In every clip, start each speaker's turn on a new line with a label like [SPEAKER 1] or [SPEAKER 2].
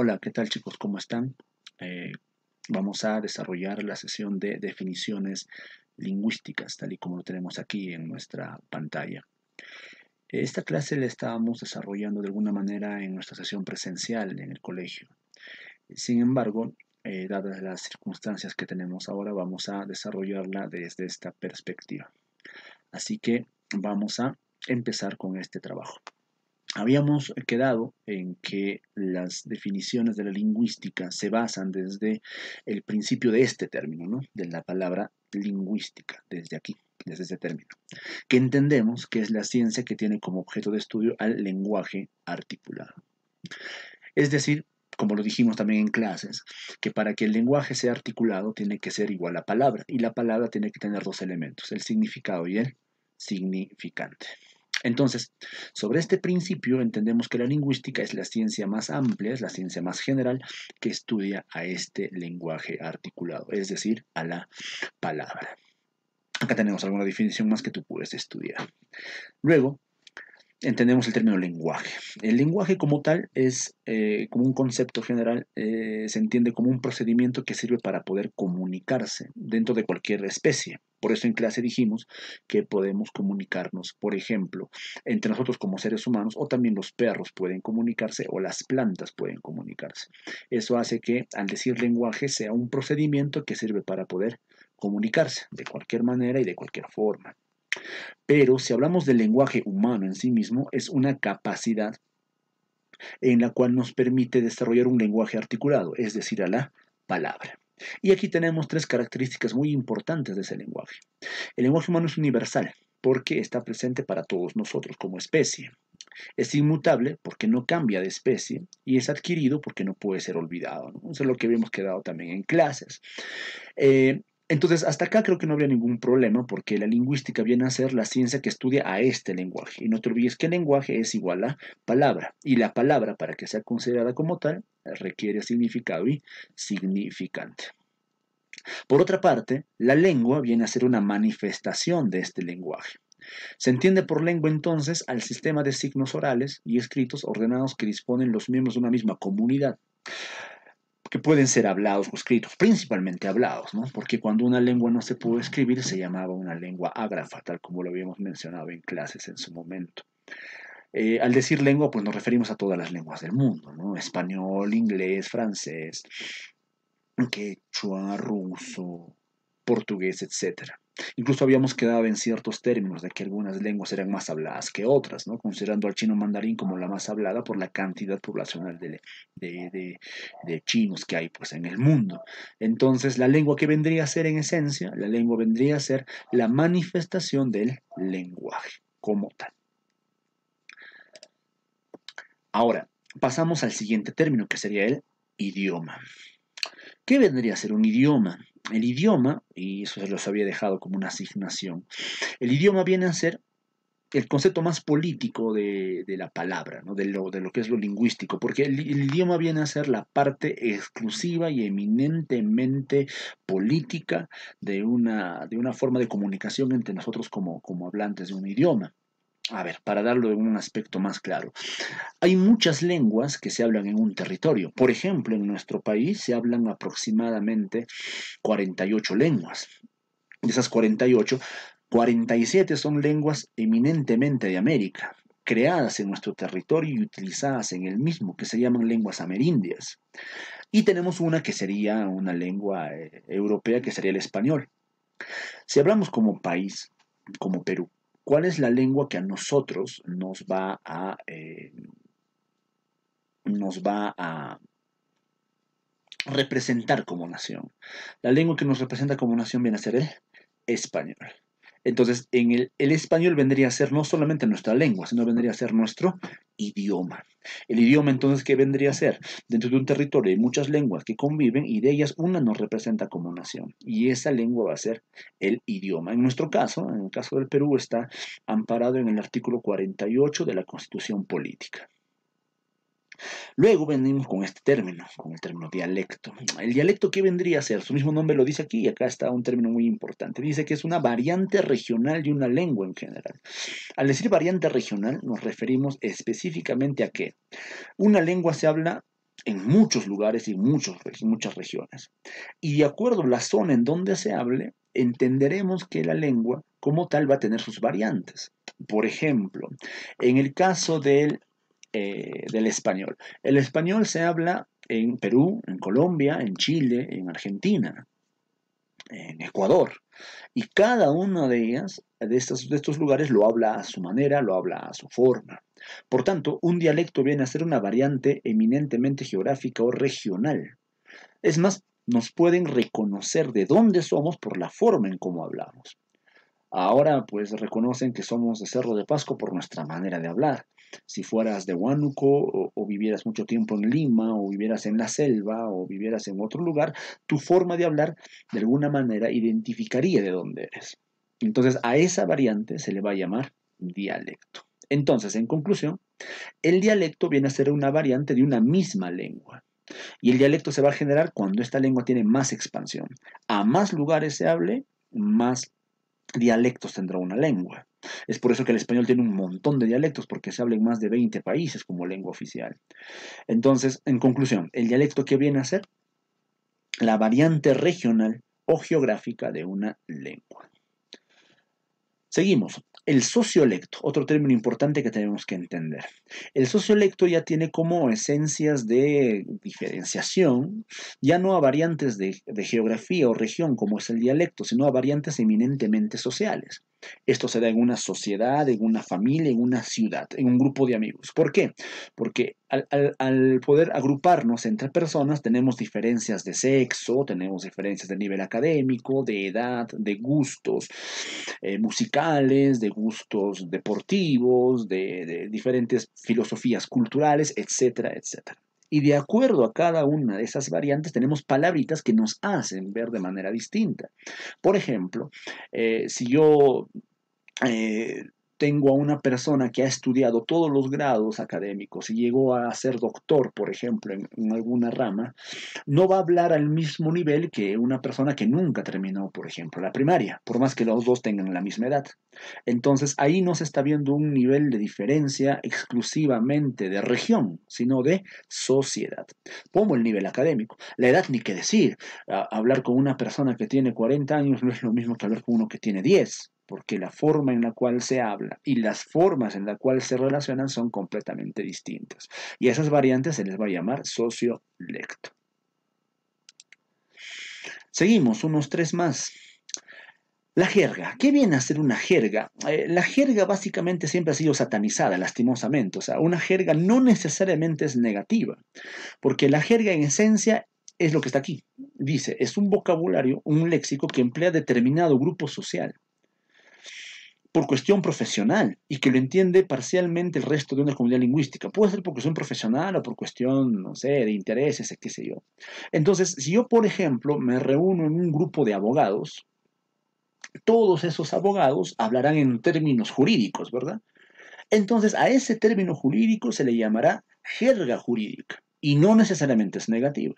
[SPEAKER 1] Hola, ¿qué tal chicos? ¿Cómo están? Eh, Vamos a desarrollar la sesión de definiciones lingüísticas, tal y como lo tenemos aquí en nuestra pantalla. Esta clase la estábamos desarrollando de alguna manera en nuestra sesión presencial en el colegio. Sin embargo, dadas las circunstancias que tenemos ahora, vamos a desarrollarla desde esta perspectiva. Así que vamos a empezar con este trabajo. Habíamos quedado en que las definiciones de la lingüística se basan desde el principio de este término, ¿no? De la palabra lingüística, desde aquí, desde este término, que entendemos que es la ciencia que tiene como objeto de estudio al lenguaje articulado. Es decir, como lo dijimos también en clases, que para que el lenguaje sea articulado tiene que ser igual a palabra, y la palabra tiene que tener dos elementos, el significado y el significante. Entonces, sobre este principio entendemos que la lingüística es la ciencia más amplia, es la ciencia más general que estudia a este lenguaje articulado, es decir, a la palabra. Acá tenemos alguna definición más que tú puedes estudiar. Luego, entendemos el término lenguaje. El lenguaje como tal es, como un concepto general, se entiende como un procedimiento que sirve para poder comunicarse dentro de cualquier especie. Por eso en clase dijimos que podemos comunicarnos, por ejemplo, entre nosotros como seres humanos, o también los perros pueden comunicarse o las plantas pueden comunicarse. Eso hace que al decir lenguaje sea un procedimiento que sirve para poder comunicarse de cualquier manera y de cualquier forma. Pero si hablamos del lenguaje humano en sí mismo, es una capacidad en la cual nos permite desarrollar un lenguaje articulado, es decir, a la palabra. Y aquí tenemos tres características muy importantes de ese lenguaje. El lenguaje humano es universal porque está presente para todos nosotros como especie. Es inmutable porque no cambia de especie y es adquirido porque no puede ser olvidado, ¿no? Eso es lo que habíamos quedado también en clases. Entonces, hasta acá creo que no habría ningún problema porque la lingüística viene a ser la ciencia que estudia a este lenguaje. Y no te olvides que el lenguaje es igual a palabra. Y la palabra, para que sea considerada como tal, requiere significado y significante. Por otra parte, la lengua viene a ser una manifestación de este lenguaje. Se entiende por lengua entonces al sistema de signos orales y escritos ordenados que disponen los miembros de una misma comunidad, que pueden ser hablados o escritos, principalmente hablados, ¿no? Porque cuando una lengua no se pudo escribir se llamaba una lengua ágrafa, tal como lo habíamos mencionado en clases en su momento. Al decir lengua, pues nos referimos a todas las lenguas del mundo, ¿no? Español, inglés, francés, quechua, ruso, portugués, etcétera. Incluso habíamos quedado en ciertos términos de que algunas lenguas eran más habladas que otras, ¿no? Considerando al chino mandarín como la más hablada por la cantidad poblacional de chinos que hay pues, en el mundo. Entonces, la lengua que vendría a ser en esencia, la lengua vendría a ser la manifestación del lenguaje como tal. Ahora, pasamos al siguiente término, que sería el idioma. ¿Qué vendría a ser un idioma? El idioma, y eso se los había dejado como una asignación, el idioma viene a ser el concepto más político de la palabra, ¿no? de lo que es lo lingüístico, porque el idioma viene a ser la parte exclusiva y eminentemente política de una forma de comunicación entre nosotros como hablantes de un idioma. A ver, para darlo de un aspecto más claro. Hay muchas lenguas que se hablan en un territorio. Por ejemplo, en nuestro país se hablan aproximadamente 48 lenguas. De esas 48, 47 son lenguas eminentemente de América, creadas en nuestro territorio y utilizadas en el mismo, que se llaman lenguas amerindias. Y tenemos una que sería una lengua europea, que sería el español. Si hablamos como país, como Perú, ¿cuál es la lengua que a nosotros nos va a representar como nación? La lengua que nos representa como nación viene a ser el español. Entonces, el español vendría a ser no solamente nuestra lengua, sino vendría a ser nuestro idioma. El idioma, entonces, ¿qué vendría a ser? Dentro de un territorio hay muchas lenguas que conviven y de ellas una nos representa como nación. Y esa lengua va a ser el idioma. En nuestro caso, en el caso del Perú, está amparado en el artículo 48 de la Constitución Política. Luego venimos con el término dialecto. ¿El dialecto qué vendría a ser? Su mismo nombre lo dice aquí y acá está un término muy importante. Dice que es una variante regional de una lengua en general. Al decir variante regional nos referimos específicamente a que una lengua se habla en muchos lugares y en muchas regiones. Y de acuerdo a la zona en donde se hable, entenderemos que la lengua como tal va a tener sus variantes. Por ejemplo, en el caso del español. El español se habla en Perú, en Colombia, en Chile, en Argentina, en Ecuador. Y cada una de ellas, de estos lugares, lo habla a su manera, lo habla a su forma. Por tanto, un dialecto viene a ser una variante eminentemente geográfica o regional. Es más, nos pueden reconocer de dónde somos por la forma en cómo hablamos. Ahora pues reconocen que somos de Cerro de Pasco por nuestra manera de hablar. Si fueras de Huánuco o vivieras mucho tiempo en Lima o vivieras en la selva o vivieras en otro lugar, tu forma de hablar de alguna manera identificaría de dónde eres. Entonces a esa variante se le va a llamar dialecto. Entonces, en conclusión, el dialecto viene a ser una variante de una misma lengua. Y el dialecto se va a generar cuando esta lengua tiene más expansión. A más lugares se hable, más dialectos tendrá una lengua. Es por eso que el español tiene un montón de dialectos, porque se habla en más de 20 países como lengua oficial. Entonces, en conclusión, el dialecto que viene a ser la variante regional o geográfica de una lengua. Seguimos. El sociolecto, otro término importante que tenemos que entender. El sociolecto ya tiene como esencias de diferenciación, ya no a variantes de geografía o región como es el dialecto, sino a variantes eminentemente sociales. Esto se da en una sociedad, en una familia, en una ciudad, en un grupo de amigos. ¿Por qué? Porque al poder agruparnos entre personas tenemos diferencias de sexo, tenemos diferencias de nivel académico, de edad, de gustos musicales, de gustos deportivos, de diferentes filosofías culturales, etcétera, etcétera. Y de acuerdo a cada una de esas variantes tenemos palabritas que nos hacen ver de manera distinta. Por ejemplo, si yo eh, tengo a una persona que ha estudiado todos los grados académicos y llegó a ser doctor, por ejemplo, en alguna rama, no va a hablar al mismo nivel que una persona que nunca terminó, por ejemplo, la primaria, por más que los dos tengan la misma edad. Entonces, ahí no se está viendo un nivel de diferencia exclusivamente de región, sino de sociedad, como el nivel académico. La edad, ni qué decir. Hablar con una persona que tiene 40 años no es lo mismo que hablar con uno que tiene 10, porque la forma en la cual se habla y las formas en la cual se relacionan son completamente distintas. Y a esas variantes se les va a llamar sociolecto. Seguimos, unos tres más. La jerga. ¿Qué viene a ser una jerga? La jerga básicamente siempre ha sido satanizada, lastimosamente. O sea, una jerga no necesariamente es negativa, porque la jerga en esencia es lo que está aquí. Dice, es un vocabulario, un léxico que emplea determinado grupo social por cuestión profesional y que lo entiende parcialmente el resto de una comunidad lingüística. Puede ser por cuestión profesional o por cuestión, no sé, de intereses, qué sé yo. Entonces, si yo, por ejemplo, me reúno en un grupo de abogados, todos esos abogados hablarán en términos jurídicos, ¿verdad? Entonces, a ese término jurídico se le llamará jerga jurídica y no necesariamente es negativa.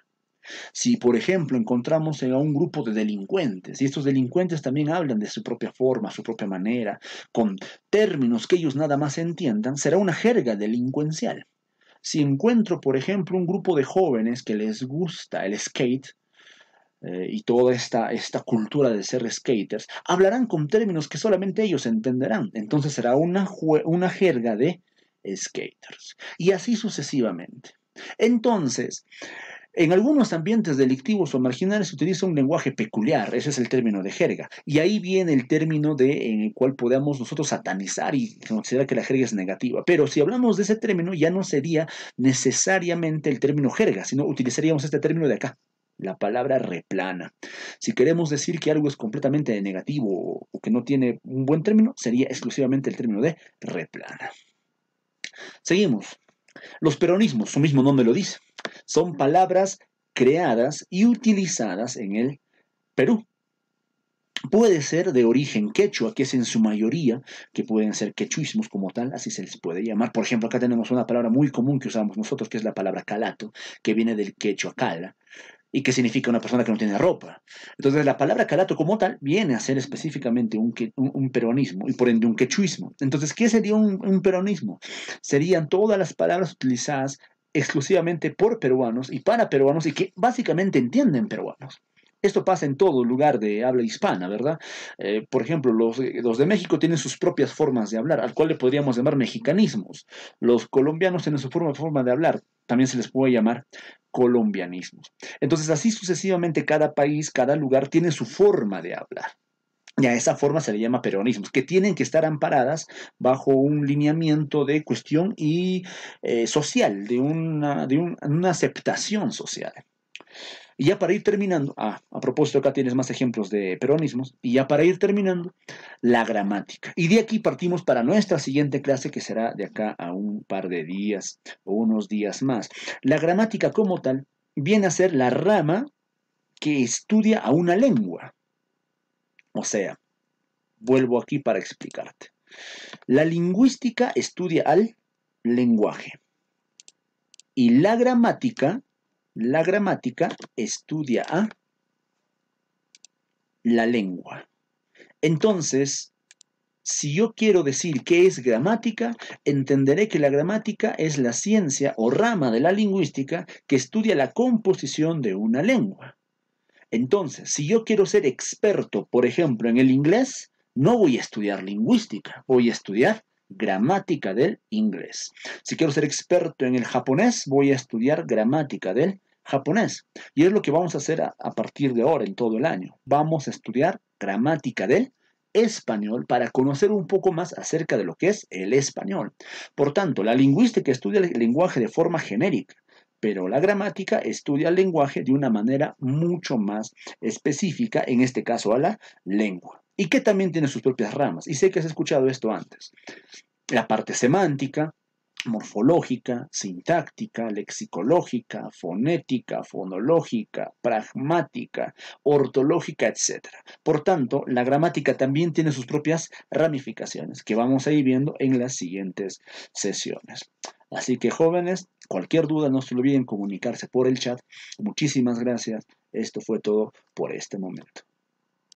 [SPEAKER 1] Si, por ejemplo, encontramos a un grupo de delincuentes y estos delincuentes también hablan de su propia forma, su propia manera, con términos que ellos nada más entiendan, será una jerga delincuencial. Si encuentro, por ejemplo, un grupo de jóvenes que les gusta el skate, y toda esta cultura de ser skaters, hablarán con términos que solamente ellos entenderán. Entonces será una jerga de skaters. Y así sucesivamente. Entonces, en algunos ambientes delictivos o marginales se utiliza un lenguaje peculiar, ese es el término de jerga, y ahí viene el término en el cual podamos nosotros satanizar y considerar que la jerga es negativa. Pero si hablamos de ese término, ya no sería necesariamente el término jerga, sino utilizaríamos este término de acá, la palabra replana. Si queremos decir que algo es completamente negativo o que no tiene un buen término, sería exclusivamente el término de replana. Seguimos. Los peronismos, su mismo nombre lo dice, son palabras creadas y utilizadas en el Perú. Puede ser de origen quechua, que es en su mayoría, que pueden ser quechuismos como tal, así se les puede llamar. Por ejemplo, acá tenemos una palabra muy común que usamos nosotros, que es la palabra calato, que viene del quechua cala, y que significa una persona que no tiene ropa. Entonces, la palabra calato como tal viene a ser específicamente un peronismo y por ende un quechuismo. Entonces, ¿qué sería un peronismo? Serían todas las palabras utilizadas exclusivamente por peruanos y para peruanos y que básicamente entienden peruanos. Esto pasa en todo lugar de habla hispana, ¿verdad? Por ejemplo, los de México tienen sus propias formas de hablar, al cual le podríamos llamar mexicanismos. Los colombianos tienen su forma de hablar, también se les puede llamar colombianismos. Entonces, así sucesivamente, cada país, cada lugar tiene su forma de hablar. Y a esa forma se le llama peronismos, que tienen que estar amparadas bajo un lineamiento de cuestión y social, una aceptación social. Y ya para ir terminando, a propósito, acá tienes más ejemplos de peronismos, y ya para ir terminando, la gramática. Y de aquí partimos para nuestra siguiente clase, que será de acá a un par de días o unos días más. La gramática como tal viene a ser la rama que estudia a una lengua. O sea, vuelvo aquí para explicarte. La lingüística estudia al lenguaje y la gramática estudia a la lengua. Entonces, si yo quiero decir qué es gramática, entenderé que la gramática es la ciencia o rama de la lingüística que estudia la composición de una lengua. Entonces, si yo quiero ser experto, por ejemplo, en el inglés, no voy a estudiar lingüística, voy a estudiar gramática del inglés. Si quiero ser experto en el japonés, voy a estudiar gramática del japonés. Y es lo que vamos a hacer a partir de ahora, en todo el año. Vamos a estudiar gramática del español para conocer un poco más acerca de lo que es el español. Por tanto, la lingüística estudia el lenguaje de forma genérica, pero la gramática estudia el lenguaje de una manera mucho más específica, en este caso a la lengua, y que también tiene sus propias ramas. Y sé que has escuchado esto antes. La parte semántica, morfológica, sintáctica, lexicológica, fonética, fonológica, pragmática, ortológica, etc. Por tanto, la gramática también tiene sus propias ramificaciones que vamos a ir viendo en las siguientes sesiones. Así que jóvenes, cualquier duda no se olviden comunicarse por el chat. Muchísimas gracias. Esto fue todo por este momento.